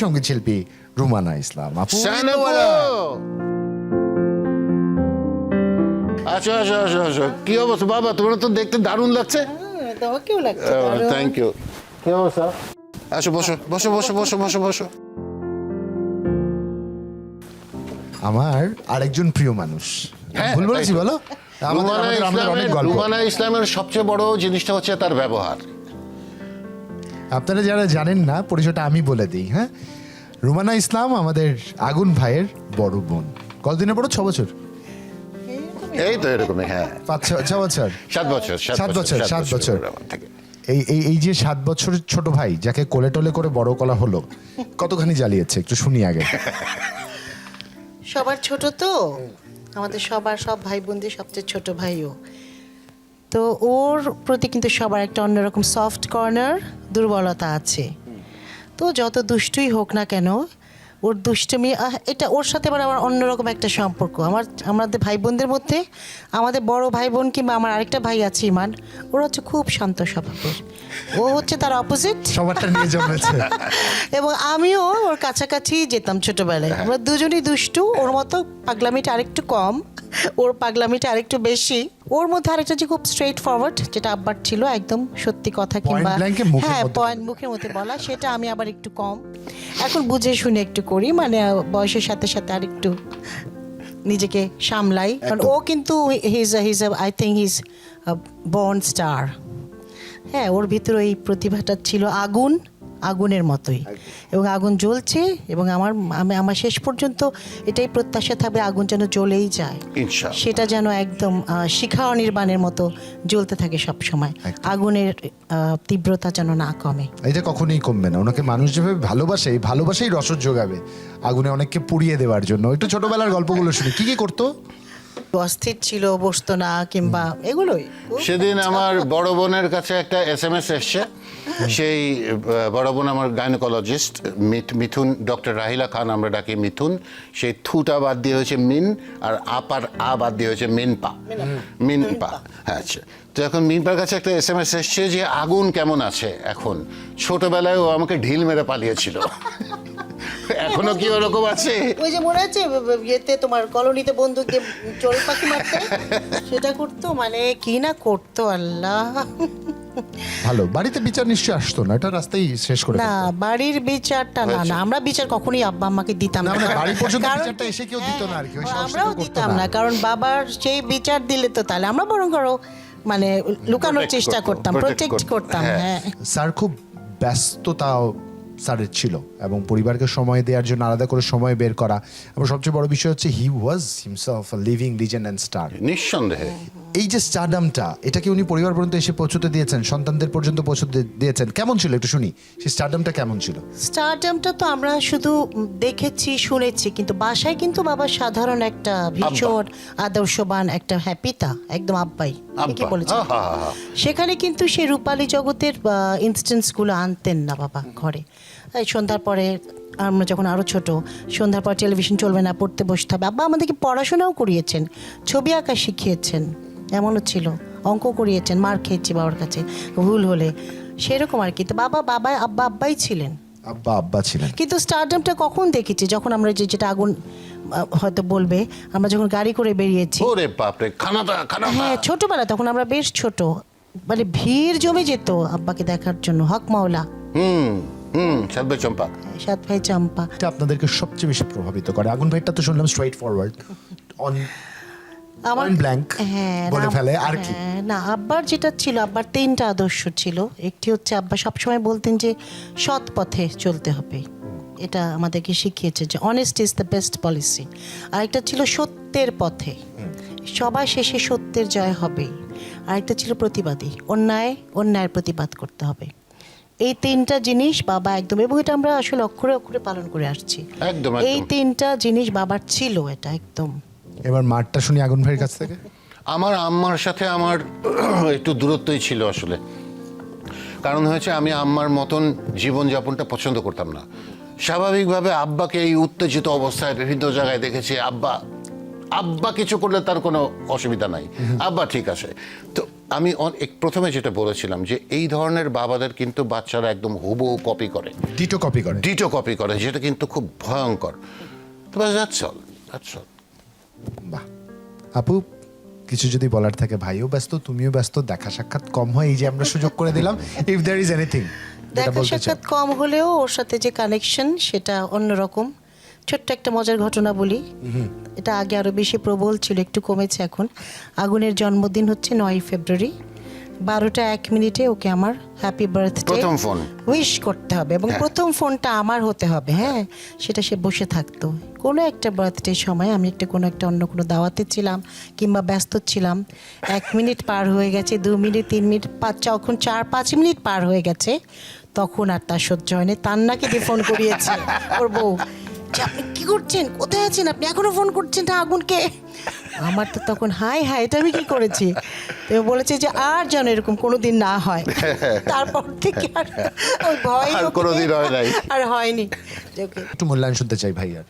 সঙ্গীত শিল্পী রুমানা ইসলাম আপু। আচ্ছা আচ্ছা আচ্ছা আচ্ছা কি অবস্থা বাবা, তোমরা তো দেখতে দারুণ লাগছে। তোমাকেও লাগছে থ্যাংক ইউ। কি অবস্থা? আসো বসো বসো বসো বসো বসো বসো। আমার আরেকজন প্রিয় মানুষ, ভুল বলেছি বলো? রুমানা ইসলামের সবচেয়ে বড় জিনিসটা হচ্ছে তার ব্যবহার। আপনারা যারা জানেন না, পরিচয়টা আমি বলে দিই। হ্যাঁ, রুমানা ইসলাম আমাদের আগুন ভাইয়ের বড় বোন। কতদিনে বড়? 6 বছর? এই তো এরকমই, হ্যাঁ 5-6 বছর, 7 বছর 7 বছর। এই যে 7 বছরের ছোট ভাই যাকে কোলে টোলে করে বড় করা হলো, কতখানি জ্বালিয়েছে একটু শুনি আগে। সবার ছোট তো, আমাদের সবার সব ভাই বোনদের সবচেয়ে ছোট ভাইও তো, ওর প্রতি কিন্তু সবার একটা অন্যরকম সফট কর্নার, দুর্বলতা আছে। তো যত দুষ্টুই হোক না কেন, ওর দুষ্টুমি এটা ওর সাথে আবার আমার অন্যরকম একটা সম্পর্ক। আমাদের ভাই বোনদের মধ্যে আমাদের বড় ভাই বোন কিংবা আমার আরেকটা ভাই আছে ইমান, ওরা হচ্ছে খুব শান্ত স্বভাবের, ও হচ্ছে তার অপোজিট। সবারটা নিয়ে জমেছে। এবং আমিও ওর কাছাকাছি যেতাম ছোটবেলায়। আমরা দুজনেই দুষ্টু, ওর মতো পাগলামিটা আরেকটু কম, ওর পাগলামিটা আরেকটু বেশি। ওর মধ্যে আরেকটা যে খুব স্ট্রেট ফরওয়ার্ড, যেটা আব্বার ছিল একদম সত্যি কথা, কিংবা হ্যাঁ পয়েন্ট মুখের মধ্যে বলা, সেটা আমি আবার একটু কম। এখন বুঝে শুনে একটু করি, মানে বয়সের সাথে সাথে আরেকটু নিজেকে সামলাই। কারণ ও কিন্তু I think his born star. হ্যাঁ, ওর ভিতরে এই প্রতিভাটা ছিল আগুনের মতোই, এবং আগুন জ্বলছে। এবং আমার শেষ পর্যন্ত এটাই প্রত্যাশা থাকবে, আগুন যেন জ্বলেই যায়, সেটা যেন একদম শিখা অনির্বাণের মতো জ্বলতে থাকে সব সময়, আগুনের তীব্রতা যেন না কমে। এটা কখনোই কমবে না। ওনাকে মানুষ যেভাবে ভালোবাসে, এই ভালোবাসাই রসদ যোগাবে আগুনে অনেককে পুড়িয়ে দেওয়ার জন্য। একটু ছোটবেলার গল্পগুলো শুনি, কি কি করতো? অস্থির ছিল, বসতো না, কিংবা এগুলোই। সেদিন আমার বড় বোনের কাছে একটা SMS এসছে। সেই বড় বোন আমার গাইনোকোলজিস্ট মিথুন, ডক্টর রাহিলা খান আমরা ডাকি মিথুন। সেই থুটা বাদ দিয়ে হয়েছে মিন, আর আপার আ বাদ দিয়ে হয়েছে মিনপা। হ্যাঁ, আচ্ছা। তো এখন মিনপার কাছে একটা SMS এসছে যে আগুন কেমন আছে এখন। ছোটবেলায় ও আমাকে ঢিল মেরে পালিয়েছিল। এখনো কি ওরকম আছে? ওই যে মনে আছে ইয়েতে তোমার কলোনিতে বন্ধুকে চড়ুই পাখি মারতে, সেটা করতো, মানে কি না করতো আল্লাহ। ভালো। বাড়িতে বিচার নিশ্চয়ই আসতো না, এটা রাস্তায় শেষ করে না, বাড়ির বিচারটা না, আমরা বিচার কখনোই আব্বা আম্মাকে দিতাম না। বাড়ি পর্যন্ত বিচারটা এসে কেউ দিত না আর কি, আমরাও দিতাম না, কারণ বাবার সেই বিচার দিলে তো তাহলে আমরা বরং মানে লুকানোর চেষ্টা করতাম, প্রোটেক্ট করতাম। হ্যাঁ, স্যার খুব ব্যস্ততা স্যারের ছিল, এবং পরিবারকে সময় দেওয়ার জন্য আলাদা করে সময় বের করা। এবং সবচেয়ে বড় বিষয় হচ্ছে he was himself a living legend and star. নিঃসন্দেহে এই যে স্টারডামটা, এটাকে উনি পরিবার পর্যন্ত এসে পৌঁছতে দিয়েছেন, সন্তানদের পর্যন্ত পৌঁছতে দিয়েছেন। কেমন ছিল একটু শুনি, সেই স্টারডামটা কেমন ছিল? স্টারডামটা তো আমরা শুধু দেখেছি, শুনেছি, কিন্তু বাসায় কিন্তু বাবা সাধারণ একটা ভীষণ আদর্শবান একটা পিতা, একদম আব্বাই কি বলেছেন। সেখানে কিন্তু সেই রূপালী জগতের ইনস্টেন্সগুলো আনতেন না বাবা ঘরে। সন্ধ্যার পরে আমরা যখন আরও ছোট, সন্ধ্যার পর টেলিভিশন চলবে না, পড়তে বসতে হবে। আব্বা আমাদেরকে পড়াশোনাও করিয়েছেন, ছবি আঁকা শিখিয়েছেন, এমনও ছিল, অঙ্ক করিয়েছেন, মার খেয়েছি বাবার কাছে ভুল হলে, সেরকম আর কি। তো আব্বাই ছিলেন, আব্বা ছিলেন। কিন্তু স্টারডামটা কখন দেখেছি, যখন আমরা যেটা আগুন হয়তো বলবে, আমরা যখন গাড়ি করে বেরিয়েছি, হ্যাঁ ছোটবেলা, তখন আমরা বেশ ছোট, মানে ভিড় জমে যেত আব্বাকে দেখার জন্য। হক মাওলা, সাত ভাই চম্পা। আপনাদেরকে সবচেয়ে বেশি প্রভাবিত করে? আগুন ভাইটা তো শুনলাম স্ট্রেইট ফরওয়ার্ড, আমার ব্ল্যাঙ্ক বলে ফেলে, আর কি না। আব্বার যেটা ছিল, আব্বার 3টা আদর্শ ছিল। একটি হচ্ছে আব্বা সবসময় বলতেন যে সৎ পথে চলতে হবে, এটা আমাদেরকে শিখিয়েছে যে honest is the best policy. আরেকটা ছিল সত্যের পথে, সবার শেষে সত্যের জয় হবে। আরেকটা ছিল প্রতিবাদী, অন্যায়ের প্রতিবাদ করতে হবে। এই 3টা জিনিস বাবা একদম, এবং এটা আমরা আসলে অক্ষরে অক্ষরে পালন করে আসছি। এই 3টা জিনিস বাবার ছিল, এটা একদম। এবার মারটা শুনি আগুন ভাইয়ের কাছ থেকে। আমার আম্মার সাথে আমার একটু দূরত্বই ছিল আসলে। কারণ হয়েছে, আমি আম্মার মতন জীবনযাপনটা পছন্দ করতাম না। স্বাভাবিকভাবে আব্বাকে এই উত্তেজিত অবস্থায় বিভিন্ন জায়গায় দেখেছি। আব্বা কিছু করলে তার কোনো অসুবিধা নাই, আব্বা ঠিক আছে। তো আমি প্রথমে যেটা বলেছিলাম যে এই ধরনের বাবাদের কিন্তু বাচ্চারা একদম হুবহু কপি করে, ডিটো কপি করে, যেটা কিন্তু খুব ভয়ঙ্কর। তো দ্যাটস অল। বাহ। আপু, কিছু যদি বলার থাকে, ভাইও ব্যস্ত, তুমিও ব্যস্ত, দেখা সাক্ষাৎ কম হয়, এই যে আমরা সুযোগ করে দিলাম, ইফ দেয়ার ইজ এনিথিং দেখা সাক্ষাৎ কম হলেও ওর সাথে যে কানেকশন সেটা অন্যরকম। ছোট্ট একটা মজার ঘটনা বলি, এটা আগে আরো বেশি প্রবল ছিল, একটু কমেছে এখন। আগুনের জন্মদিন হচ্ছে 9 ফেব্রুয়ারি, 12:01 ওকে আমার হ্যাপি বার্থডে প্রথম ফোন উইশ করতে হবে এবং প্রথম ফোনটা আমার হতে হবে। হ্যাঁ, সেটা সে বসে থাকতো। কোনো একটা বার্থডে সময় আমি কোনো একটা অন্য কোনো দাওয়াতে ছিলাম কিংবা ব্যস্ত ছিলাম, 1 মিনিট পার হয়ে গেছে, 2 মিনিট, 3 মিনিট, 4-5 মিনিট পার হয়ে গেছে, তখন আর তার সহ্য হয়নি, তার নাকি দিয়ে ফোন করিয়েছে ওর বউ যে আপনি কি করছেন, কোথায় আছেন আপনি, এখনো ফোন করছেন না আগুনকে। আমার তো তখন হাই এটা আমি কি করেছি। তো বলেছে যে আর যেন এরকম কোনোদিন না হয়। তারপর থেকে আর ওই ভয় আর কোনোদিন হয় নাই, আর হয়নি। একটু মূল্যায়ন শুনতে চাই ভাইয়ার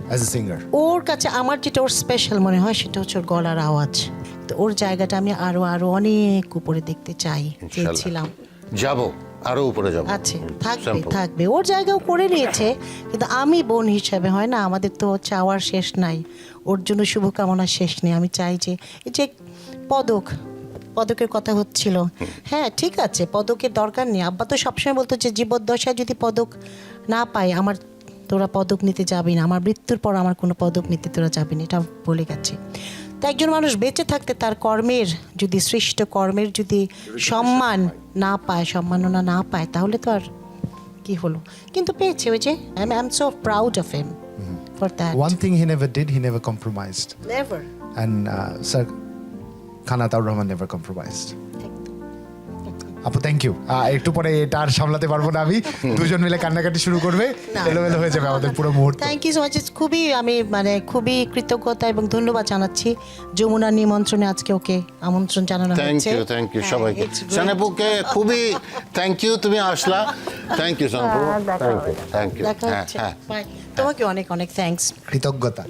অ্যাজ এ সিঙ্গার। ওর কাছে আমার যেটা ওর স্পেশাল মনে হয় সেটা হচ্ছে ওর গলার আওয়াজ। তো ওর জায়গাটা আমি আরো অনেক উপরে দেখতে চেয়েছিলাম। যাব আরো উপরে যাব। আছে, থাকবে ওর জায়গাও করে নিয়েছে, কিন্তু আমি বোন হিসাবে হয় না, আমাদের তো চাওয়ার শেষ নাই, ওর জন্য শুভকামনা শেষ নেই। আমি চাই যে এই যে পদকের কথা হচ্ছিল, হ্যাঁ ঠিক আছে, পদকের দরকার নেই। আব্বা তো সবসময় বলতো যে জীবদ্দশায় যদি পদক না পাই, তোরা পদক নিতে যাবি না, আমার মৃত্যুর পর আমার কোনো পদক নিতে তোরা যাবি না, এটা বলে গেছে। তো একজন মানুষ বেঁচে থাকতে তার কর্মের যদি সৃষ্ট কর্মের যদি সম্মাননা না পায় তাহলে তো আর কি হলো, কিন্তু পেয়েছে। ওই যে I am so proud of him for that. One thing he never did, he never compromised. Never. And sir, Khan Ataur Rahman never compromised. আপু থ্যাংক ইউ। একটু পরে এটা আর সামলাতে পারবো না আমি, দুজন মিলে কান্নাকাটি শুরু করবে, এলোমেলো হয়ে যাবে আমাদের পুরো মুহূর্ত। Thank you so much. খুবই কৃতজ্ঞতা এবং ধন্যবাদ জানাচ্ছি যমুনার নিমন্ত্রণে আজকে ওকে আমন্ত্রণ জানানো হয়েছে। থ্যাংক ইউ সবাইকে। সানেপুকে খুবই থ্যাংক ইউ, তুমি আসলা। থ্যাংক ইউ সানেপু, থ্যাংক ইউ। দেখা হচ্ছে। তোমাকে অনেক অনেক থ্যাঙ্কস। কৃতজ্ঞতা।